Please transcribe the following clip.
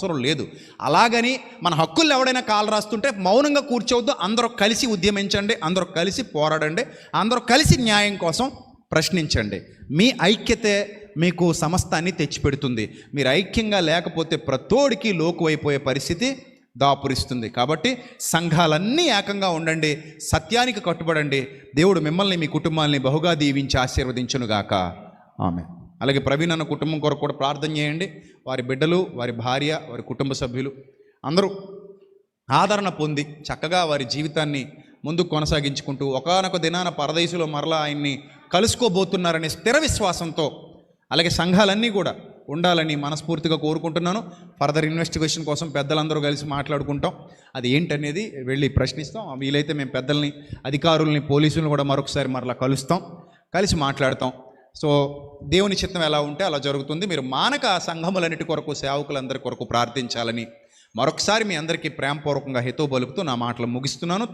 అవసరం లేదు. అలాగని మన హక్కులు ఎవడైనా కాలు రాస్తుంటే మౌనంగా కూర్చోవద్దు. అందరూ కలిసి ఉద్యమించండి, అందరూ కలిసి పోరాడండి, అందరూ కలిసి న్యాయం కోసం ప్రశ్నించండి. మీ ఐక్యతే మీకు సమస్తాన్ని తెచ్చిపెడుతుంది. మీరు ఐక్యంగా లేకపోతే ప్రతోడికి లోకువైపోయే పరిస్థితి దాపురిస్తుంది. కాబట్టి సంఘాలన్నీ ఏకంగా ఉండండి, సత్యానికి కట్టుబడండి. దేవుడు మిమ్మల్ని మీ కుటుంబాన్ని బహుగా దీవించి ఆశీర్వదించునుగాక. ఆమె. అలాగే ప్రవీణ్ అన్న కుటుంబం కొరకు కూడా ప్రార్థన చేయండి. వారి బిడ్డలు, వారి భార్య, వారి కుటుంబ సభ్యులు అందరూ ఆదరణ పొంది చక్కగా వారి జీవితాన్ని ముందుకు కొనసాగించుకుంటూ ఒకానొక దినాన పరదేశంలో మరలా ఆయన్ని కలుసుకోబోతున్నారనే స్థిర విశ్వాసంతో అలాగే సంఘాలన్నీ కూడా ఉండాలని మనస్ఫూర్తిగా కోరుకుంటున్నాను. ఫర్దర్ ఇన్వెస్టిగేషన్ కోసం పెద్దలందరూ కలిసి మాట్లాడుకుంటాం. అది ఏంటనేది వెళ్ళి ప్రశ్నిస్తాం. వీలైతే మేము పెద్దల్ని, అధికారుల్ని, పోలీసులను కూడా మరొకసారి మరలా కలుస్తాం, కలిసి మాట్లాడతాం. సో దేవుని చిత్తం ఎలా ఉంటే అలా జరుగుతుంది. మీరు మానక ఆ సంఘములన్నిటి కొరకు, సేవకులందరి కొరకు ప్రార్థించాలని మరొకసారి మీ అందరికీ ప్రేమపూర్వకంగా హితవు పలుకుతూ నా మాటలు ముగిస్తున్నాను.